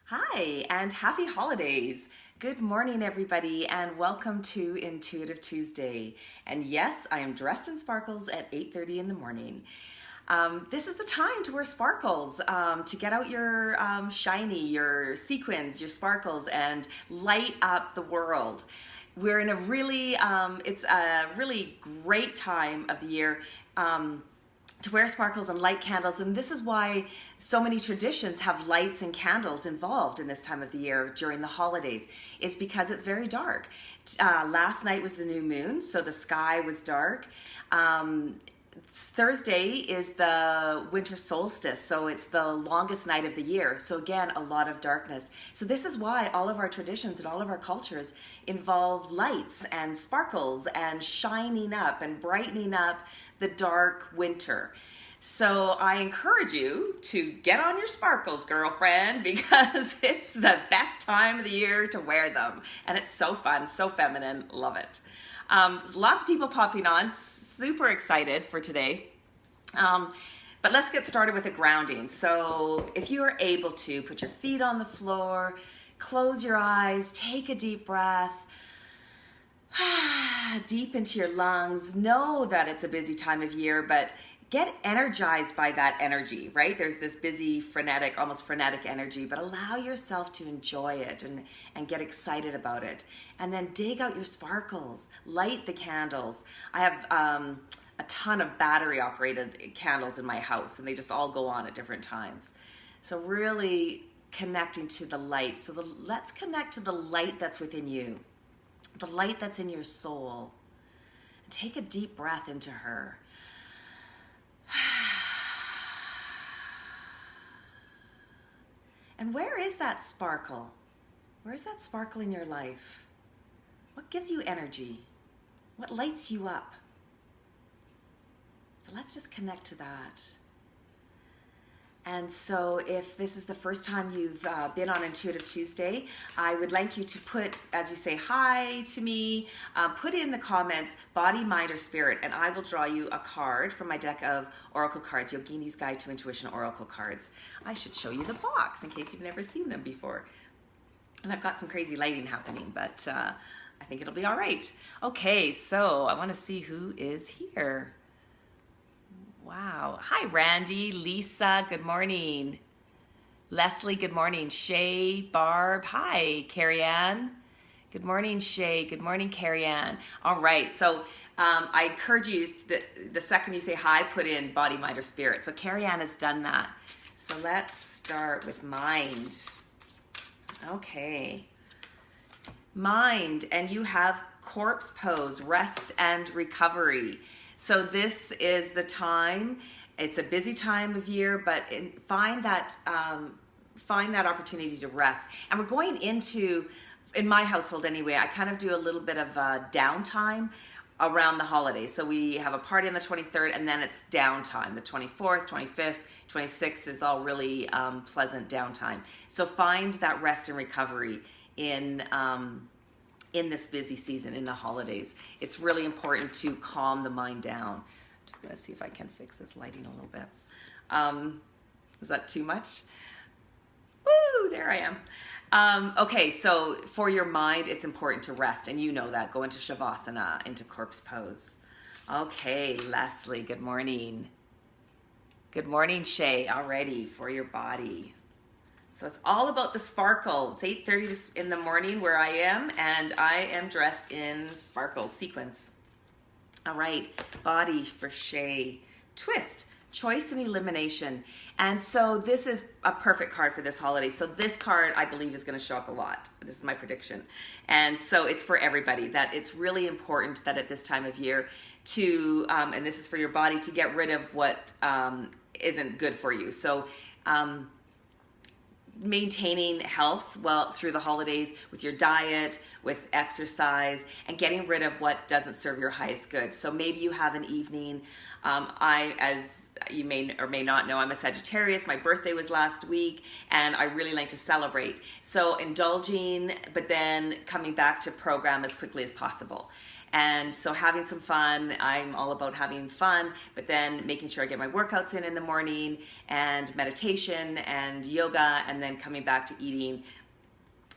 Hi, and happy holidays. Good morning, everybody, and welcome to Intuitive Tuesday. And yes, I am dressed in sparkles at 8:30 in the morning. This is the time to wear sparkles, to get out your shiny, your sequins, your sparkles, and light up the world. We're in a really, it's a really great time of the year. To wear sparkles and light candles, and this is why so many traditions have lights and candles involved in this time of the year during the holidays. It's because it's very dark. Last night was the new moon, so the sky was dark. Thursday is the winter solstice, so it's the longest night of the year. So again, a lot of darkness. So this is why all of our traditions and all of our cultures involve lights and sparkles and shining up and brightening up the dark winter. So I encourage you to get on your sparkles, girlfriend, because it's the best time of the year to wear them. And it's so fun, so feminine, love it. Lots of people popping on, super excited for today. But let's get started with a grounding. So if you are able to, put your feet on the floor, close your eyes, take a deep breath, deep into your lungs. Know that it's a busy time of year, but get energized by that energy, right? There's this busy, frenetic, almost frenetic energy, but allow yourself to enjoy it and get excited about it. And then dig out your sparkles, light the candles. I have a ton of battery operated candles in my house, and they just all go on at different times. So really connecting to the light. So let's connect to the light that's within you, the light that's in your soul. Take a deep breath into her. And where is that sparkle? Where is that sparkle in your life? What gives you energy? What lights you up? So let's just connect to that. And so if this is the first time you've been on Intuitive Tuesday, I would like you to put, as you say hi to me, put in the comments, body, mind, or spirit, and I will draw you a card from my deck of Oracle cards, Yogini's Guide to Intuition Oracle cards. I should show you the box in case you've never seen them before. And I've got some crazy lighting happening, but I think it'll be all right. Okay, so I want to see who is here. Wow. Hi, Randy, Lisa, good morning. Leslie, good morning. Shay, Barb, hi. Carrie Ann, good morning, Shay. Good morning, Carrie Ann. All right, so I encourage you, the second you say hi, put in body, mind, or spirit. So Carrie Ann has done that. So let's start with mind. Okay. Mind, and you have corpse pose, rest and recovery. So this is the time. It's a busy time of year, but find that opportunity to rest. And we're going into, in my household anyway, I kind of do a little bit of a downtime around the holidays. So we have a party on the 23rd, and then it's downtime. The 24th, 25th, 26th is all really pleasant downtime. So find that rest and recovery in this busy season, in the holidays. It's really important to calm the mind down. I'm just gonna see if I can fix this lighting a little bit. Is that too much? Woo, there I am. Okay, so for your mind, it's important to rest, and you know that. Go into Shavasana, into corpse pose. Okay, Leslie, good morning. Good morning, Shay, already for your body. So it's all about the sparkle. It's 8:30 in the morning where I am, and I am dressed in sparkle sequins. All right, body for Shay. Twist, choice and elimination. And so this is a perfect card for this holiday. So this card, I believe, is going to show up a lot. This is my prediction. And so it's for everybody, that it's really important that at this time of year to, and this is for your body, to get rid of what isn't good for you. So, maintaining health well through the holidays with your diet, with exercise, and getting rid of what doesn't serve your highest good. So maybe you have an evening. As you may or may not know, I'm a Sagittarius. My birthday was last week, and I really like to celebrate. So indulging, but then coming back to program as quickly as possible. And so having some fun, I'm all about having fun, but then making sure I get my workouts in the morning, and meditation and yoga, and then coming back to eating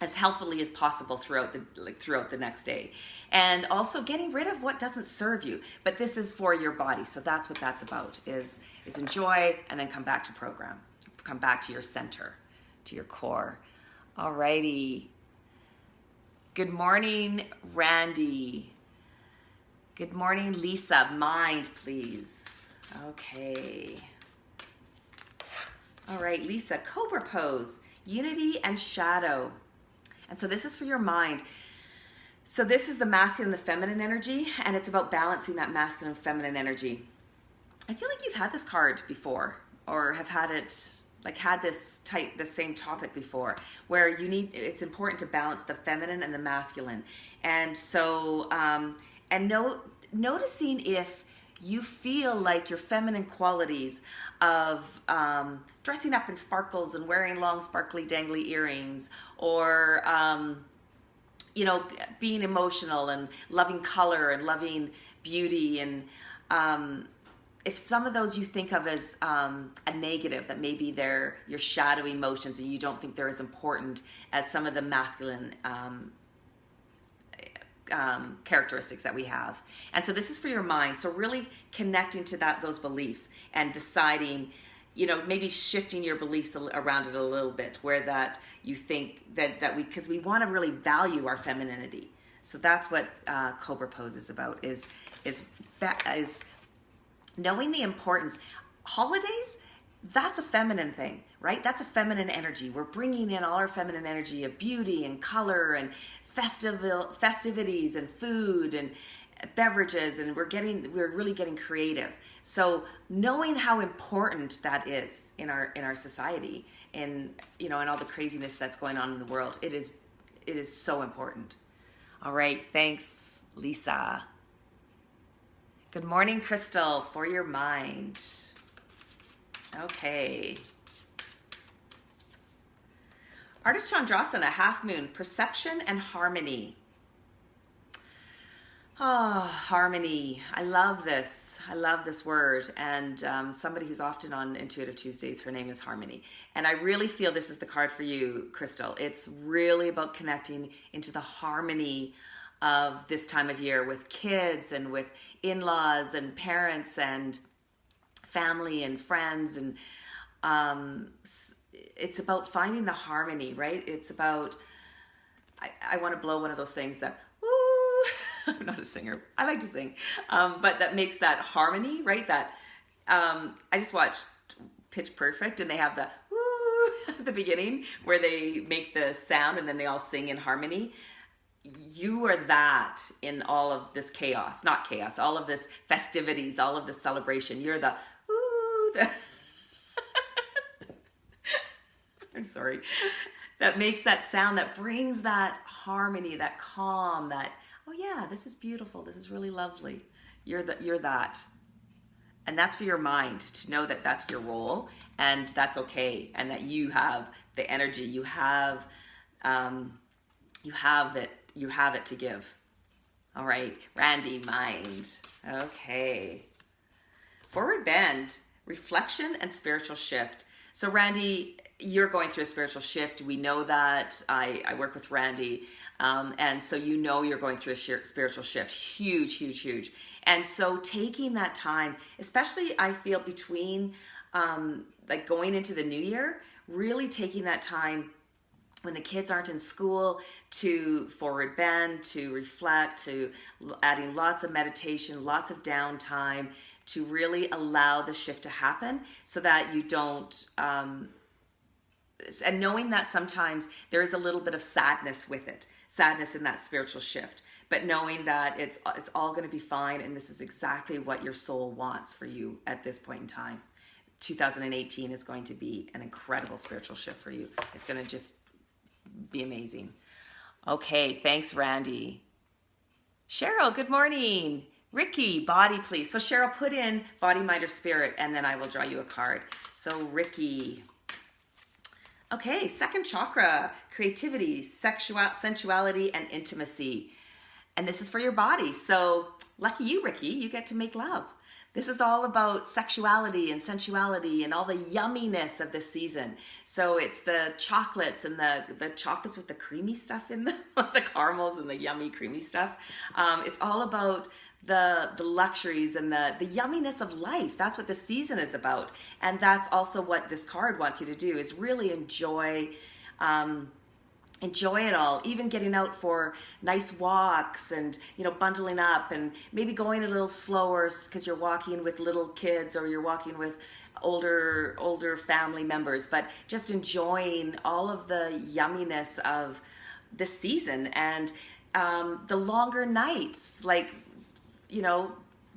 as healthily as possible throughout the next day. And also getting rid of what doesn't serve you. But this is for your body. So that's what that's about, is enjoy and then come back to program. Come back to your center, to your core. Alrighty. Good morning, Randy. Good morning, Lisa. Mind, please. Okay. All right, Lisa, Cobra pose, unity and shadow. And so this is for your mind. So this is the masculine and the feminine energy, and it's about balancing that masculine and feminine energy. I feel like you've had this card before, or have had it, like had this same topic before, where it's important to balance the feminine and the masculine. And so, noticing if you feel like your feminine qualities of dressing up in sparkles and wearing long sparkly dangly earrings, or being emotional and loving color and loving beauty, and if some of those you think of as a negative, that maybe they're your shadowy emotions and you don't think they're as important as some of the masculine characteristics that we have. And so this is for your mind. So really connecting to those beliefs and deciding, maybe shifting your beliefs around it a little bit, where that you think because we want to really value our femininity. So that's what Cobra pose is about, is knowing the importance. Holidays, that's a feminine thing, right? That's a feminine energy. We're bringing in all our feminine energy of beauty and color and festivities and food and beverages, and we're really getting creative. So knowing how important that is in our society, and in all the craziness that's going on in the world, it is so important. All right, thanks, Lisa. Good morning, Crystal, for your mind. Okay. Artist Chandrasana, half moon, perception and harmony. Oh, harmony. I love this. I love this word. And somebody who's often on Intuitive Tuesdays, her name is Harmony. And I really feel this is the card for you, Crystal. It's really about connecting into the harmony of this time of year with kids and with in-laws and parents and family and friends. And it's about finding the harmony, right? It's about, I want to blow one of those things that, woo, I'm not a singer. I like to sing. But that makes that harmony, right? That, I just watched Pitch Perfect, and they have the woo at the beginning where they make the sound and then they all sing in harmony. You are that in all of this chaos, not chaos, all of this festivities, all of this celebration. You're the woo, I'm sorry. That makes that sound, that brings that harmony, that calm, that, oh yeah, this is beautiful. This is really lovely. You're that. And that's for your mind, to know that that's your role and that's okay. And that you have the energy, you have it to give. All right, Randy, mind. Okay. Forward bend, reflection and spiritual shift. So Randy, you're going through a spiritual shift. We know that. I work with Randy. And so you're going through a spiritual shift. Huge, huge, huge. And so taking that time, especially I feel between like going into the new year, really taking that time when the kids aren't in school to forward bend, to reflect, to adding lots of meditation, lots of downtime, to really allow the shift to happen so that you don't, and knowing that sometimes there is a little bit of sadness with it, sadness in that spiritual shift, but knowing that it's all going to be fine, and this is exactly what your soul wants for you at this point in time. 2018 is going to be an incredible spiritual shift for you. It's going to just be amazing. Okay, thanks, Randy. Cheryl, good morning. Ricky, body, please. So Cheryl, put in body, mind, or spirit, and then I will draw you a card. So Ricky. Okay, second chakra, creativity, sensuality, and intimacy. And this is for your body. So lucky you, Ricky, you get to make love. This is all about sexuality and sensuality and all the yumminess of this season. So it's the chocolates and the chocolates with the creamy stuff in them, the caramels and the yummy creamy stuff. It's all about the luxuries and the yumminess of life. That's what the season is about. And that's also what this card wants you to do, is really enjoy it all, even getting out for nice walks and, bundling up and maybe going a little slower because you're walking with little kids or you're walking with older family members, but just enjoying all of the yumminess of the season and the longer nights, like,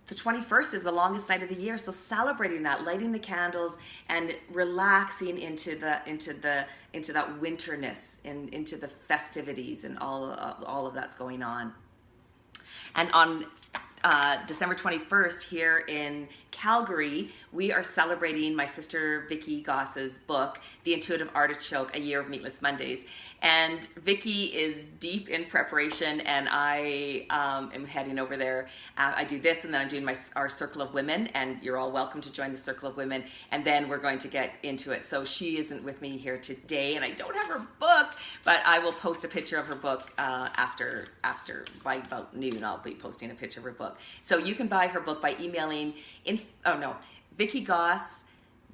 the 21st is the longest night of the year, so celebrating that, lighting the candles and relaxing into that winterness and into the festivities and all of that's going on. And on December 21st here in Calgary, we are celebrating my sister Vicki Goss's book, The Intuitive Artichoke, A Year of Meatless Mondays. And Vicki is deep in preparation, and I am heading over there. I do this, and then I'm doing our Circle of Women, and you're all welcome to join the Circle of Women, and then we're going to get into it. So she isn't with me here today, and I don't have her book, but I will post a picture of her book after by about noon. I'll be posting a picture of her book. So you can buy her book by emailing Vicki Goss,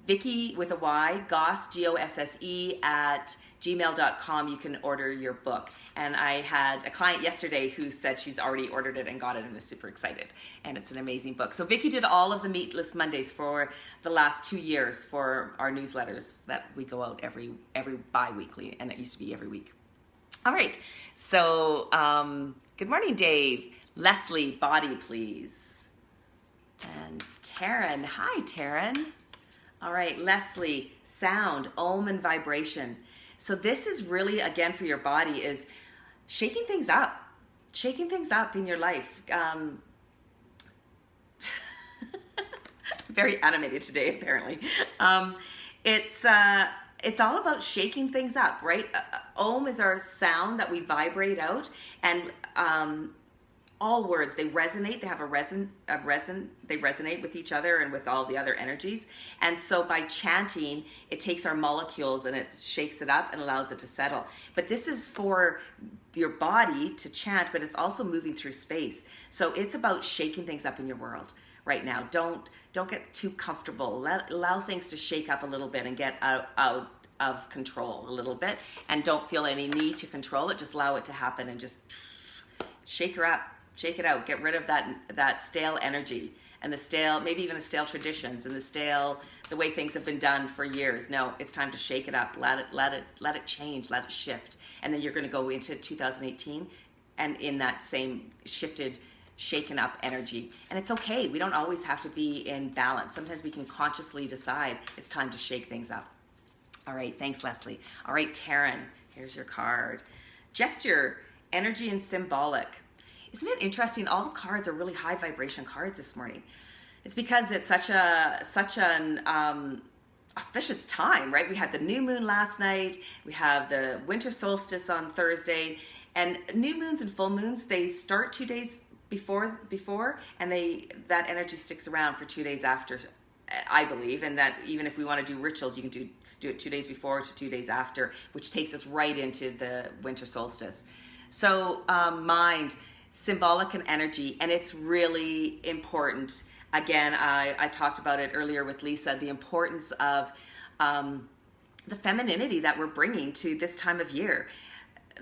Vicki with a Y, Goss, Gosse at gmail.com. You can order your book. And I had a client yesterday who said she's already ordered it and got it and is super excited. And it's an amazing book. So Vicki did all of the Meatless Mondays for the last 2 years for our newsletters that we go out every bi-weekly, and it used to be every week. All right. So good morning, Dave. Leslie, body, please. And Taryn. Hi, Taryn. All right, Leslie, sound, Om, and vibration. So this is really, again, for your body, is shaking things up in your life. Very animated today, apparently. It's all about shaking things up, right? Om is our sound that we vibrate out, and all words, they resonate. They have they resonate with each other and with all the other energies. And so by chanting, it takes our molecules and it shakes it up and allows it to settle. But this is for your body to chant, but it's also moving through space. So it's about shaking things up in your world right now. Don't get too comfortable. Allow things to shake up a little bit and get out of control a little bit. And don't feel any need to control it. Just allow it to happen and just shake her up. Shake it out. Get rid of that stale energy and maybe even the stale traditions and the way things have been done for years. No, it's time to shake it up. Let it change. Let it shift. And then you're going to go into 2018 and in that same shifted, shaken up energy. And it's okay. We don't always have to be in balance. Sometimes we can consciously decide it's time to shake things up. All right. Thanks, Leslie. All right, Taryn, here's your card. Gesture, energy, and symbolic. Isn't it interesting? All the cards are really high vibration cards this morning. It's because it's such an auspicious time, right? We had the new moon last night. We have the winter solstice on Thursday, and new moons and full moons, they start 2 days before, and that energy sticks around for 2 days after, I believe. And that even if we want to do rituals, you can do it 2 days before to 2 days after, which takes us right into the winter solstice. So mind, symbolic, and energy, and it's really important. Again, I talked about it earlier with Lisa, the importance of the femininity that we're bringing to this time of year.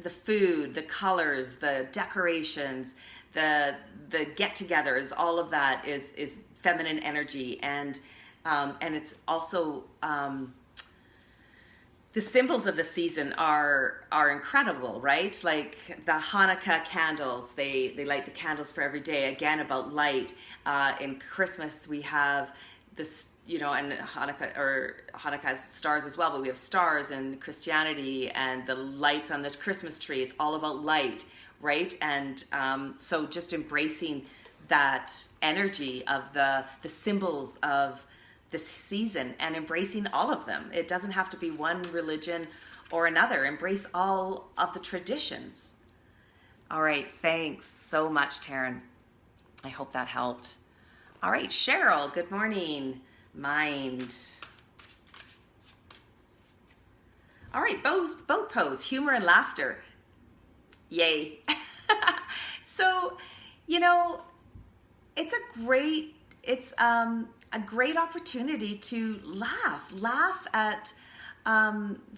The food, the colors, the decorations, the get-togethers, all of that is feminine energy, and it's also the symbols of the season are incredible, right? Like the Hanukkah candles, they light the candles for every day, again, about light. In Christmas, we have this, and Hanukkah has stars as well, but we have stars in Christianity and the lights on the Christmas tree. It's all about light, right? And so just embracing that energy of the symbols of this season and embracing all of them. It doesn't have to be one religion or another. Embrace all of the traditions. All right, thanks so much, Taryn. I hope that helped. All right, Cheryl, good morning. Mind. All right, boat pose, humor and laughter. Yay. So, you know, it's a great opportunity to laugh at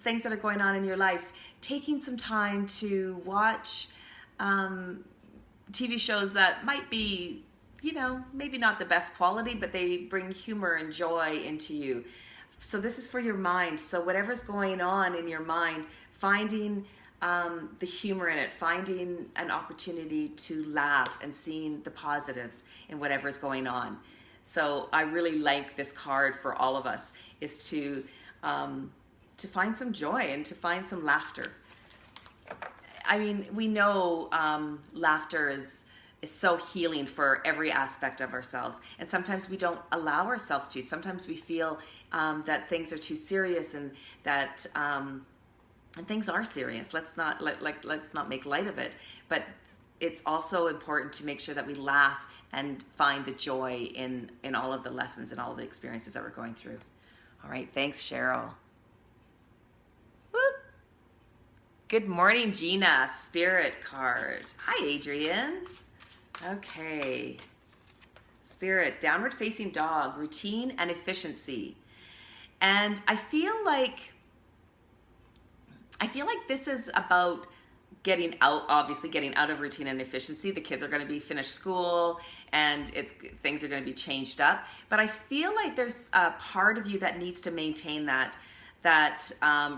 things that are going on in your life. Taking some time to watch TV shows that might be, you know, maybe not the best quality, but they bring humor and joy into you. So this is for your mind. So whatever's going on in your mind, finding the humor in it, finding an opportunity to laugh and seeing the positives in whatever's going on. So I really like this card for all of us, is to find some joy and to find some laughter. I mean, we know laughter is so healing for every aspect of ourselves. And sometimes we don't allow ourselves to. Sometimes we feel that things are too serious and that and things are serious. Let's not make light of it. But it's also important to make sure that we laugh and find the joy in all of the lessons and all of the experiences that we're going through. All right, thanks, Cheryl. Whoop. Good morning, Gina. Spirit card. Hi, Adrian. Okay. Spirit, downward facing dog, routine and efficiency. And I feel like this is about getting out of routine and efficiency. The kids are going to be finished school and things are going to be changed up. But I feel like there's a part of you that needs to maintain that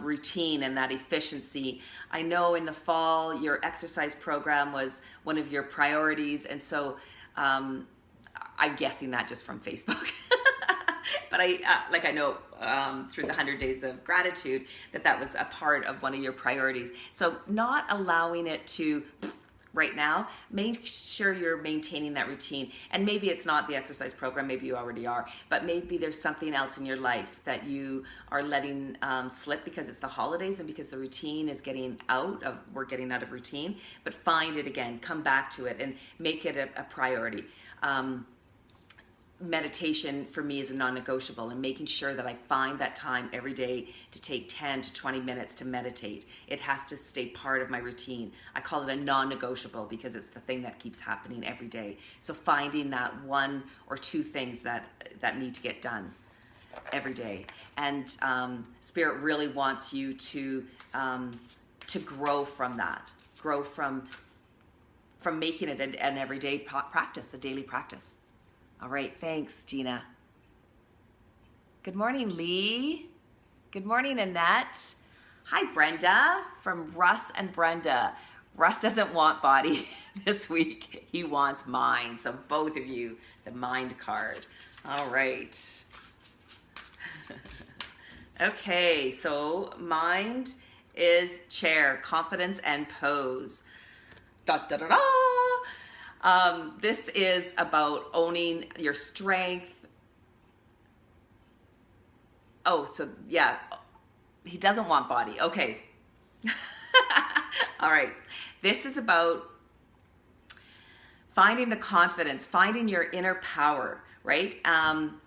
routine and that efficiency. I know in the fall your exercise program was one of your priorities, and so I'm guessing that just from Facebook. But I know through the 100 Days of Gratitude that was a part of one of your priorities. So not allowing it to, right now, make sure you're maintaining that routine. And maybe it's not the exercise program, maybe you already are, but maybe there's something else in your life that you are letting slip because it's the holidays and because the routine is we're getting out of routine. But find it again, come back to it and make it a priority. Meditation for me is a non-negotiable, and making sure that I find that time every day to take 10 to 20 minutes to meditate. It has to stay part of my routine. I call it a non-negotiable because it's the thing that keeps happening every day. So finding that one or two things that need to get done every day. And Spirit really wants you to grow from that, grow from making it an everyday practice, a daily practice. All right, thanks, Gina. Good morning, Lee. Good morning, Annette. Hi, Brenda, from Russ and Brenda. Russ doesn't want body this week. He wants mind. So both of you, the mind card. All right. Okay, so mind is chair, confidence and pose. Da, da, da, da. This is about owning your strength. Oh, so yeah, he doesn't want body. Okay. All right. This is about finding the confidence, finding your inner power, right? I'm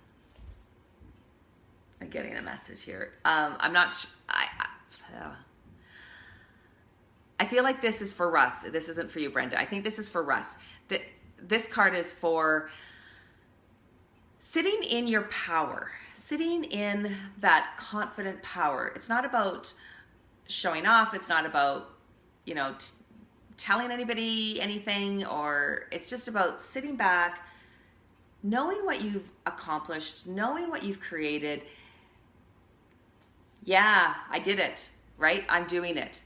getting a message here. I'm not I feel like this is for Russ. This isn't for you, Brenda. I think this is for Russ. This card is for sitting in your power, sitting in that confident power. It's not about showing off. It's not about, telling anybody anything, or it's just about sitting back, knowing what you've accomplished, knowing what you've created. Yeah, I did it, right? I'm doing it.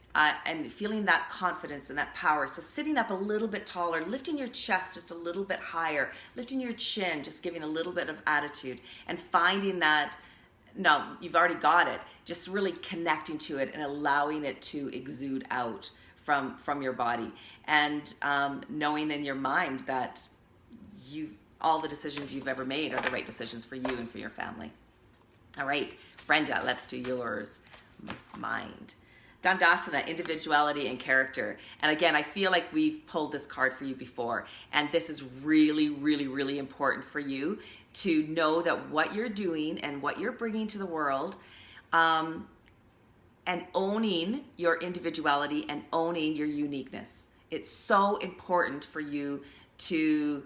And feeling that confidence and that power. So sitting up a little bit taller, lifting your chest just a little bit higher, lifting your chin, just giving a little bit of attitude, and finding that, no, you've already got it, just really connecting to it and allowing it to exude out from your body. And knowing in your mind that all the decisions you've ever made are the right decisions for you and for your family. All right, Brenda, let's do yours. Mind. Dandasana, individuality and character. And again, I feel like we've pulled this card for you before, and this is really, really, really important for you to know that what you're doing and what you're bringing to the world, and owning your individuality and owning your uniqueness. It's so important for you to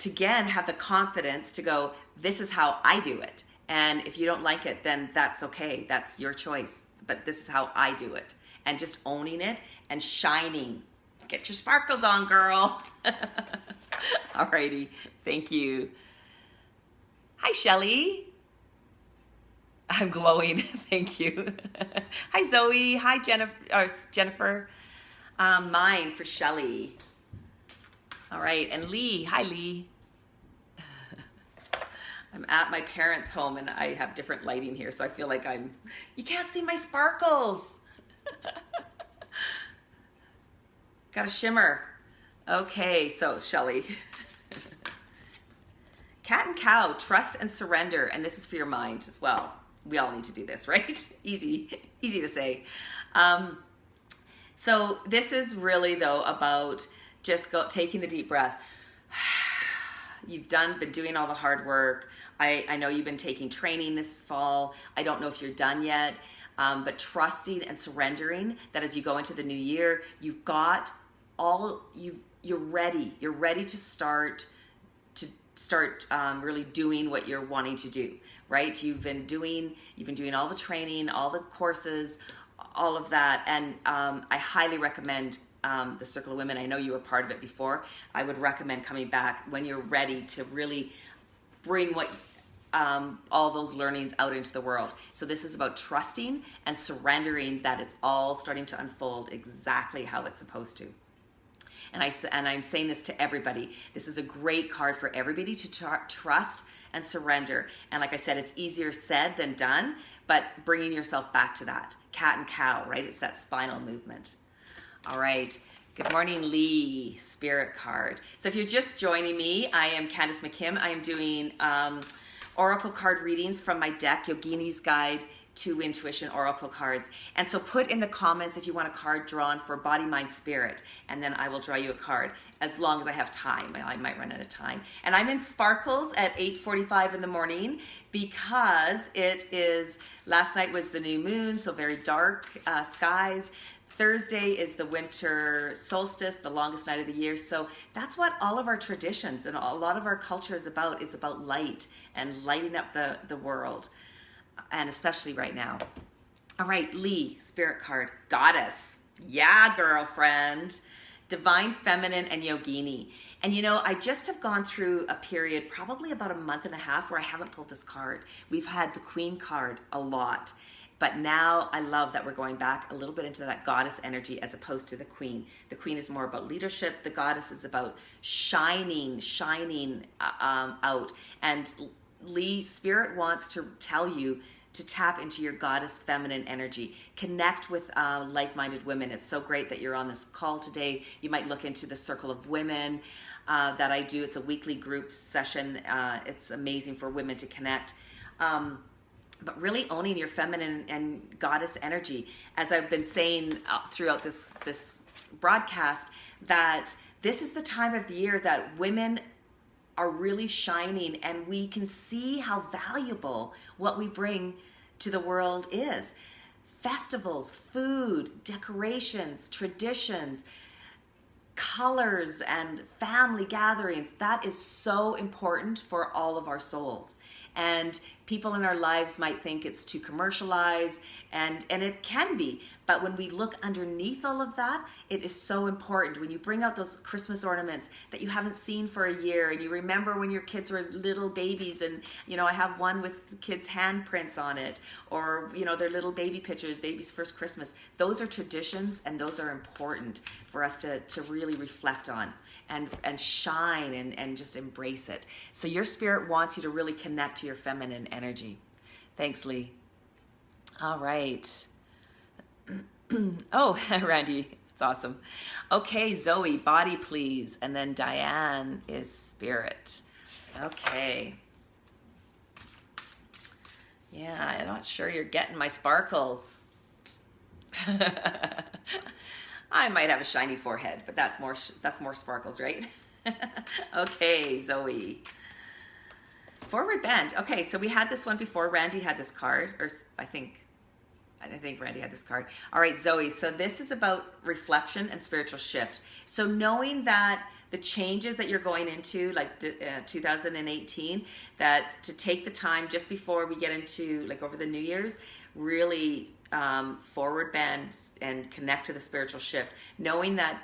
again have the confidence to go, this is how I do it. And if you don't like it, then that's okay. That's your choice. But this is how I do it. And just owning it and shining. Get your sparkles on, girl. Alrighty. Thank you. Hi, Shelly. I'm glowing. Thank you. Hi, Zoe. Hi, Jennifer. Mine for Shelly. All right. And Lee. Hi, Lee. I'm at my parents' home and I have different lighting here, so I feel like you can't see my sparkles. Got a shimmer. Okay, so Shelly. Cat and cow, trust and surrender, and this is for your mind. Well, we all need to do this, right? Easy to say. So this is really though about just taking the deep breath. You've been doing all the hard work. I know you've been taking training this fall. I don't know if you're done yet, but trusting and surrendering that as you go into the new year, you're ready. You're ready to start really doing what you're wanting to do, right? You've been doing all the training, all the courses, all of that, and I highly recommend the Circle of Women. I know you were part of it before. I would recommend coming back when you're ready to really bring all those learnings out into the world. So this is about trusting and surrendering that it's all starting to unfold exactly how it's supposed to. And I'm saying this to everybody. This is a great card for everybody to trust and surrender. And like I said, it's easier said than done, but bringing yourself back to that. Cat and cow, right? It's that spinal movement. All right. Good morning, Lee, Spirit card. So if you're just joining me, I am Candace McKim. I am doing oracle card readings from my deck, Yogini's Guide to Intuition Oracle Cards. And so put in the comments if you want a card drawn for body, mind, spirit, and then I will draw you a card as long as I have time. I might run out of time. And I'm in sparkles at 8:45 in the morning because last night was the new moon, so very dark skies. Thursday is the winter solstice, the longest night of the year. So that's what all of our traditions and a lot of our culture is about light and lighting up the world, and especially right now. All right, Lee, Spirit card, Goddess. Yeah, girlfriend. Divine Feminine and Yogini. And I just have gone through a period, probably about a month and a half, where I haven't pulled this card. We've had the Queen card a lot. But now I love that we're going back a little bit into that goddess energy as opposed to the queen. The queen is more about leadership. The goddess is about shining out. And Lee, Spirit wants to tell you to tap into your goddess feminine energy. Connect with like-minded women. It's so great that you're on this call today. You might look into the Circle of Women that I do. It's a weekly group session. It's amazing for women to connect. But really owning your feminine and goddess energy. As I've been saying throughout this broadcast, that this is the time of the year that women are really shining, and we can see how valuable what we bring to the world is. Festivals, food, decorations, traditions, colors, and family gatherings. That is so important for all of our souls. And people in our lives might think it's too commercialized, and it can be. But when we look underneath all of that, it is so important. When you bring out those Christmas ornaments that you haven't seen for a year, and you remember when your kids were little babies, and I have one with kids' handprints on it, or their little baby pictures, baby's first Christmas. Those are traditions, and those are important for us to really reflect on. And shine and just embrace it. So your spirit wants you to really connect to your feminine energy. Thanks, Lee. All right. Oh, Randy, it's awesome. Okay, Zoe, body please. And then Diane is spirit. Okay. Yeah, I'm not sure you're getting my sparkles. I might have a shiny forehead, but that's more sparkles, right? Okay, Zoe. Forward bend. Okay, so we had this one before. Randy had this card, or I think Randy had this card. All right, Zoe. So this is about reflection and spiritual shift. So knowing that the changes that you're going into, like 2018, that to take the time just before we get into like over the New Year's, really forward bend and connect to the spiritual shift, knowing that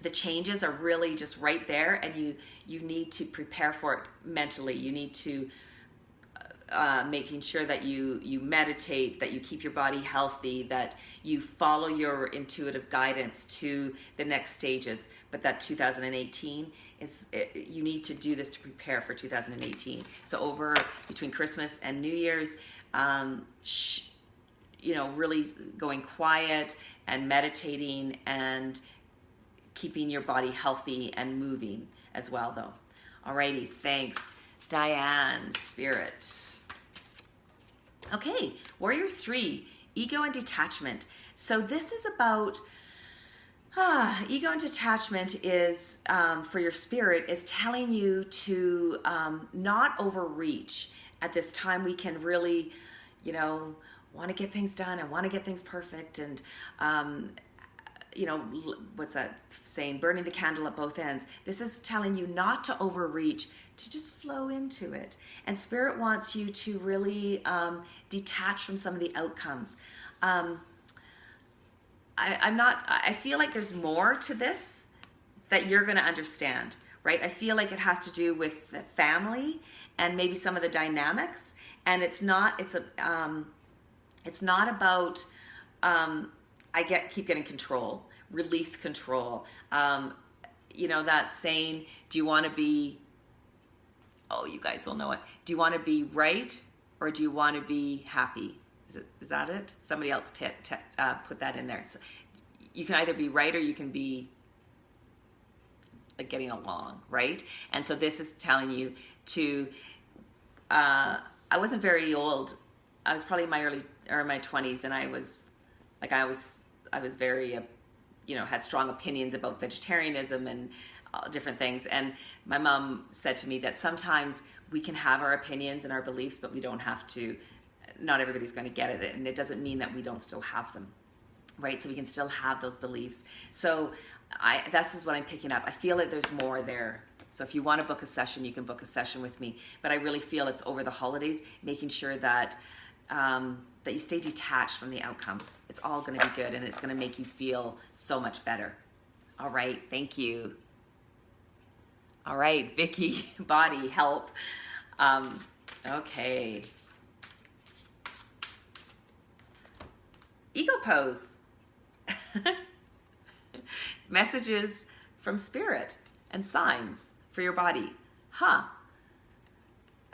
the changes are really just right there, and you need to prepare for it mentally. You need to making sure that you meditate, that you keep your body healthy, that you follow your intuitive guidance to the next stages. But that 2018 you need to do this to prepare for 2018. So over between Christmas and New Year's, really going quiet and meditating and keeping your body healthy and moving as well, though. Alrighty, thanks, Diane, Spirit. Okay, Warrior 3, ego and detachment. So this is about ego and detachment is for your spirit is telling you to not overreach. At this time, we can really, want to get things done. I want to get things perfect, and what's that saying? Burning the candle at both ends. This is telling you not to overreach, to just flow into it. And Spirit wants you to really detach from some of the outcomes. I feel like there's more to this that you're going to understand, right? I feel like it has to do with the family and maybe some of the dynamics. And it's not about, keep getting control, release control. That saying, do you want to be, you guys will know it. Do you want to be right, or do you want to be happy? Is that it? Somebody else put that in there. So you can either be right, or you can be like getting along, right? And so this is telling you to, I wasn't very old. I was probably in my 20s, and I was very, had strong opinions about vegetarianism and different things. And my mom said to me that sometimes we can have our opinions and our beliefs, but we don't have to. Not everybody's going to get it, and it doesn't mean that we don't still have them, right? So we can still have those beliefs. So this is what I'm picking up. I feel like there's more there. So if you want to book a session, you can book a session with me. But I really feel it's over the holidays, making sure that that you stay detached from the outcome. It's all going to be good, and it's going to make you feel so much better. All right, thank you. All right, Vicky, body, help. Okay. Ego pose. Messages from Spirit and signs for your body.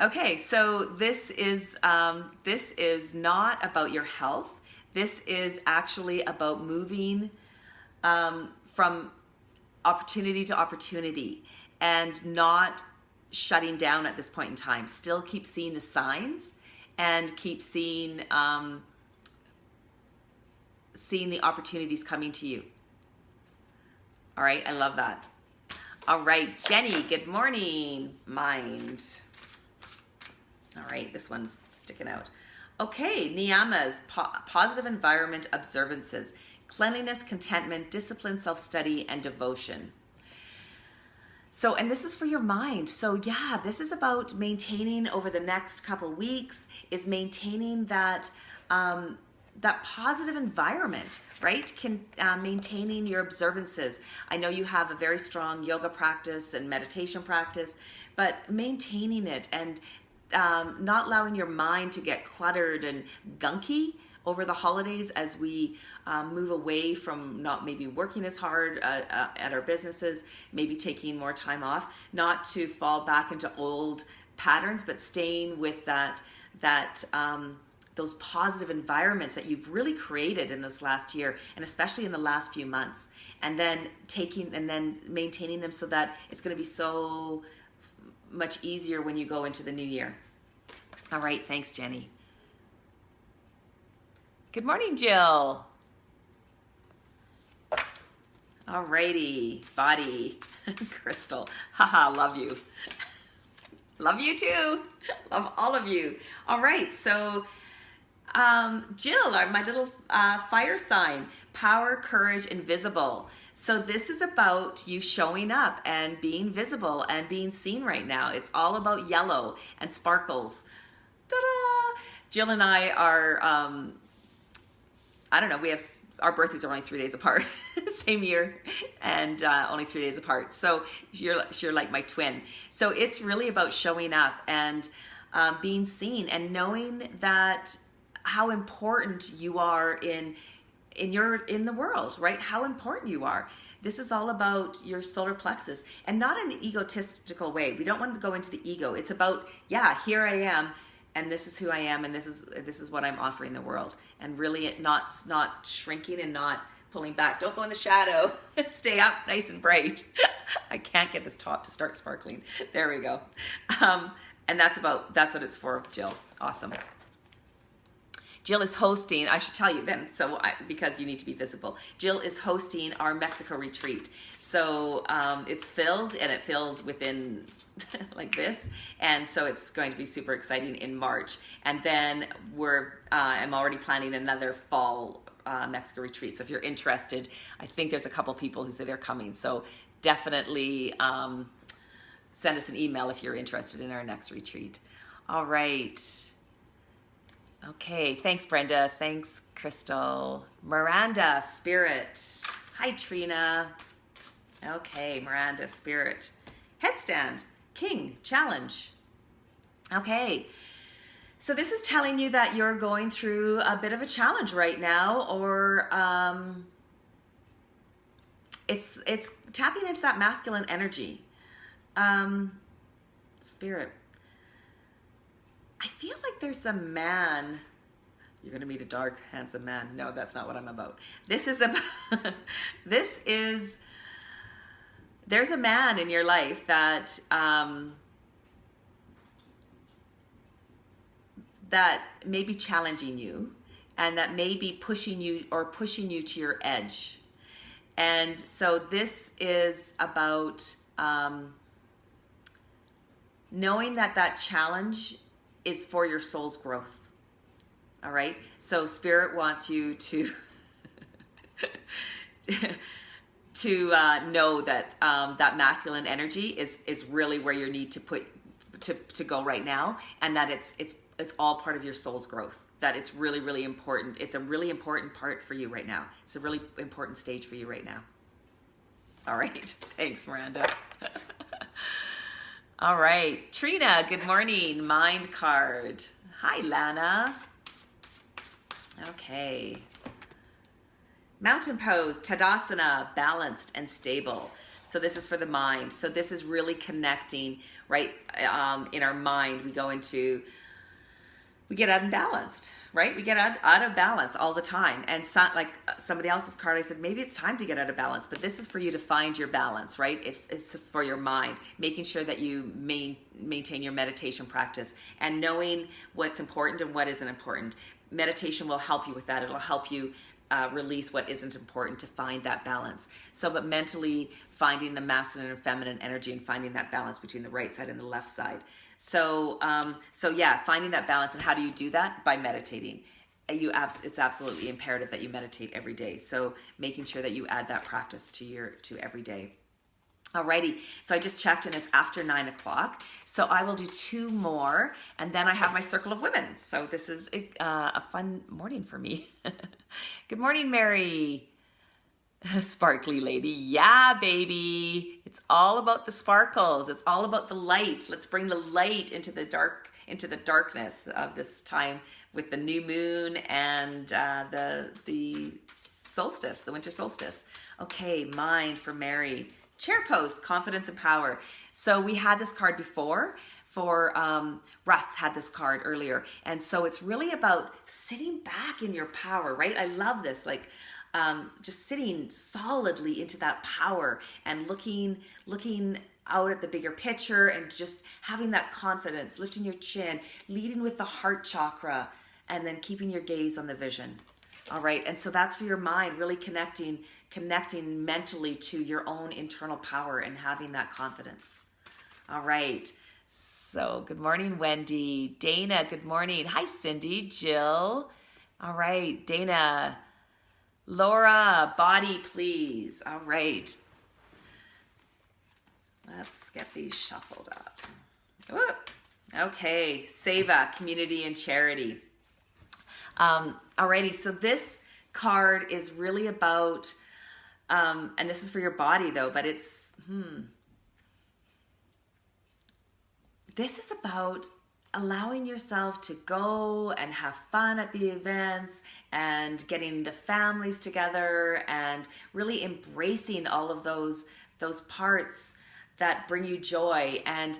Okay, so this is not about your health. This is actually about moving from opportunity to opportunity and not shutting down at this point in time. Still keep seeing the signs and keep seeing the opportunities coming to you. All right, I love that. All right, Jenny, good morning. Mind. All right, this one's sticking out. Okay, Niyamas, positive environment observances, cleanliness, contentment, discipline, self-study, and devotion. So, and this is for your mind. So yeah, this is about maintaining over the next couple weeks, is maintaining that that positive environment, right? Maintaining your observances. I know you have a very strong yoga practice and meditation practice, but maintaining it and not allowing your mind to get cluttered and gunky over the holidays as we move away from not maybe working as hard at our businesses, maybe taking more time off, not to fall back into old patterns, but staying with that those positive environments that you've really created in this last year, and especially in the last few months, and then maintaining them so that it's going to be so much easier when you go into the new year. All right, thanks, Jenny. Good morning, Jill. Alrighty, body. Crystal. Haha, love you. Love you too. Love all of you. All right, so Jill, my little fire sign, power, courage, invisible. So this is about you showing up and being visible and being seen right now. It's all about yellow and sparkles. Ta-da! Jill and I are, I don't know, our birthdays are only 3 days apart, same year, and only 3 days apart. So you're like my twin. So it's really about showing up and being seen and knowing that how important you are in the world, right? How important you are. This is all about your solar plexus, and not in an egotistical way. We don't want to go into the ego. It's about, yeah, here I am, and this is who I am, and this is what I'm offering the world. And really not shrinking and not pulling back. Don't go in the shadow. Stay up nice and bright. I can't get this top to start sparkling. There we go. And that's what it's for, Jill. Awesome. Jill is hosting, I should tell you then, because you need to be visible. Jill is hosting our Mexico retreat. So it's filled, and it filled within like this. And so it's going to be super exciting in March. And then I'm already planning another fall Mexico retreat. So if you're interested, I think there's a couple people who say they're coming. So definitely send us an email if you're interested in our next retreat. All right. Okay, thanks Brenda, thanks Crystal. Miranda, Spirit. Hi Trina. Okay, Miranda, Spirit. Headstand, King, Challenge. Okay, so this is telling you that you're going through a bit of a challenge right now, or it's tapping into that masculine energy. Spirit. I feel like there's a man. You're going to meet a dark, handsome man. No, that's not what I'm about. There's a man in your life that, that may be challenging you, and that may be pushing you to your edge. And so this is about, knowing that challenge is for your soul's growth. All right. So Spirit wants you to know that that masculine energy is really where you need to go right now, and that it's all part of your soul's growth. That it's really, really important. It's a really important part for you right now. It's a really important stage for you right now. All right. Thanks, Miranda. All right, Trina, good morning. Mind card. Hi, Lana. Okay. Mountain pose, Tadasana, balanced and stable. So this is for the mind. So this is really connecting, right? In our mind, we get unbalanced, right? We get out of balance all the time. And like somebody else's card, I said, maybe it's time to get out of balance, but this is for you to find your balance, right? It's for your mind, making sure that you maintain your meditation practice and knowing what's important and what isn't important. Meditation will help you with that. It'll help you release what isn't important to find that balance. So, but mentally finding the masculine and feminine energy and finding that balance between the right side and the left side. So, yeah, finding that balance. And how do you do that? By meditating. It's absolutely imperative that you meditate every day. So making sure that you add that practice to every day. Alrighty, so I just checked and it's after 9 o'clock. So I will do 2 more and then I have my circle of women. So this is a fun morning for me. Good morning, Mary. Sparkly lady. Yeah, baby. It's all about the sparkles. It's all about the light. Let's bring the light into the darkness of this time with the new moon and the solstice, the winter solstice. Okay, mind for Mary. Chair pose, confidence and power. So we had this card before for Russ had this card earlier. And so it's really about sitting back in your power, right? I love this, like just sitting solidly into that power and looking out at the bigger picture and just having that confidence, lifting your chin, leading with the heart chakra, and then keeping your gaze on the vision. All right, and so that's for your mind, really connecting mentally to your own internal power and having that confidence. All right, so good morning, Wendy. Dana, good morning. Hi, Cindy, Jill. All right, Dana. Laura, body, please. All right. Let's get these shuffled up. Whoop. Okay, Seva, community and charity. Alrighty, so this card is really about, and this is for your body though, but it's, this is about allowing yourself to go and have fun at the events and getting the families together and really embracing all of those parts that bring you joy. And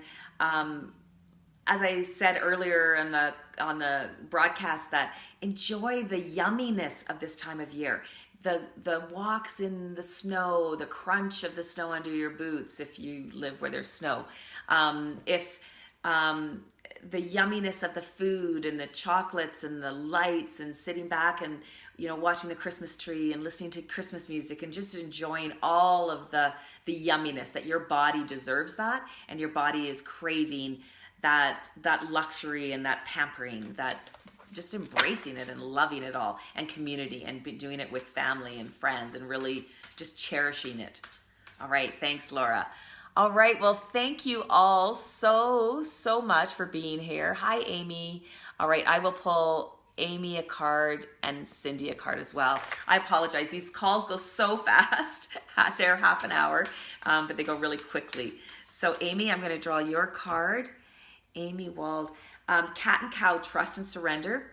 as I said earlier on the broadcast, that enjoy the yumminess of this time of year. The walks in the snow, the crunch of the snow under your boots if you live where there's snow. The yumminess of the food and the chocolates and the lights and sitting back and, you know, watching the Christmas tree and listening to Christmas music and just enjoying all of the yumminess that your body deserves that, and your body is craving that luxury and that pampering, that just embracing it and loving it all, and community, and doing it with family and friends and really just cherishing it. All right, thanks, Laura. All right, well, thank you all so much for being here. Hi, Amy. All right, I will pull Amy a card and Cindy a card as well. I apologize. These calls go so fast. They're half an hour, but they go really quickly. So, Amy, I'm going to draw your card. Amy Wald. Cat and Cow, Trust and Surrender.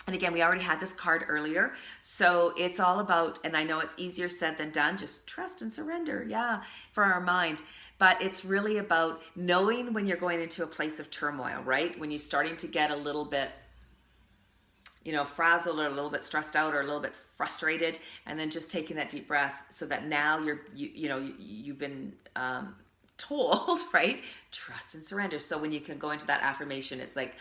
And again, we already had this card earlier. So it's all about, and I know it's easier said than done, just trust and surrender, yeah, for our mind. But it's really about knowing when you're going into a place of turmoil, right? When you're starting to get a little bit, you know, frazzled or a little bit stressed out or a little bit frustrated, and then just taking that deep breath so that now you've been told, right? Trust and surrender. So when you can go into that affirmation, it's like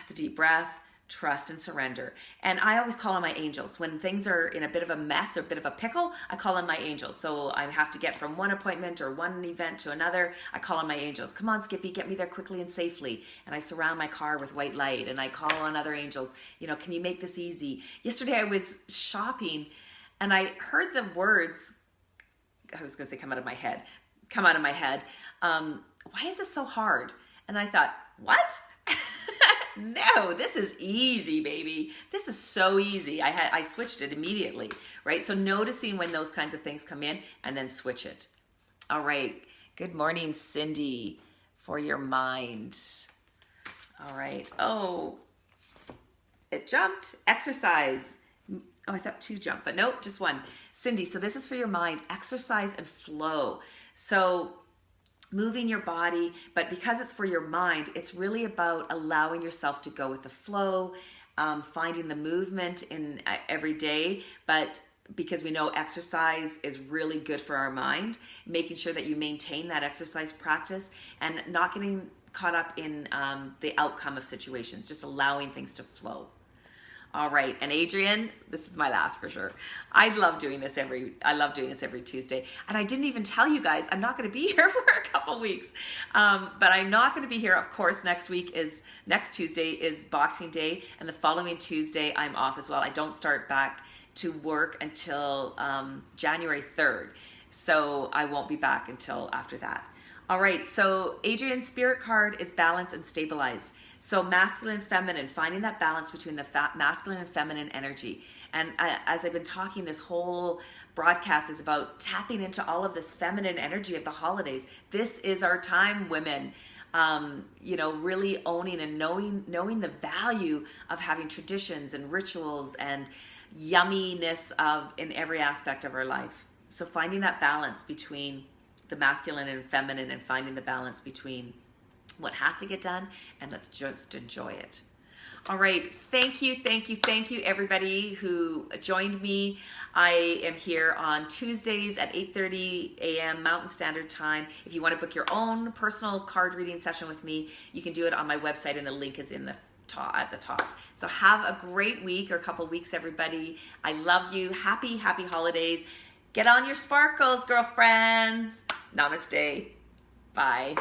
the deep breath, trust and surrender. And I always call on my angels. When things are in a bit of a mess or a bit of a pickle, I call on my angels. So I have to get from one appointment or one event to another, I call on my angels. Come on, Skippy, get me there quickly and safely. And I surround my car with white light, and I call on other angels. You know, can you make this easy? Yesterday I was shopping and I heard the words, I was going to say come out of my head. Why is this so hard? And I thought, what? No, this is easy, baby. This is so easy. I switched it immediately, right? So noticing when those kinds of things come in and then switch it. All right. Good morning, Cindy, for your mind. All right. Oh, it jumped. Exercise. Oh, I thought two jumped, but nope, just one. Cindy, so this is for your mind. Exercise and flow. So moving your body, but because it's for your mind, it's really about allowing yourself to go with the flow, finding the movement in every day, but because we know exercise is really good for our mind, making sure that you maintain that exercise practice and not getting caught up in the outcome of situations, just allowing things to flow. All right, and Adrian, this is my last for sure. I love doing this every Tuesday. And I didn't even tell you guys, I'm not gonna be here for a couple weeks. But I'm not gonna be here, of course, next Tuesday is Boxing Day, and the following Tuesday I'm off as well. I don't start back to work until January 3rd. So I won't be back until after that. All right, so Adrian's spirit card is balance and stabilized. So masculine and feminine, finding that balance between the masculine and feminine energy. And as I've been talking, this whole broadcast is about tapping into all of this feminine energy of the holidays. This is our time, women. Really owning and knowing the value of having traditions and rituals and yumminess in every aspect of our life. So finding that balance between the masculine and feminine, and finding the balance between what has to get done and let's just enjoy it. All right, thank you everybody who joined me. I am here on Tuesdays at 8:30 a.m. Mountain Standard Time. If you want to book your own personal card reading session with me, you can do it on my website, and the link is in at the top. So have a great week or couple weeks, everybody. I love you. Happy holidays. Get on your sparkles, girlfriends. Namaste. Bye.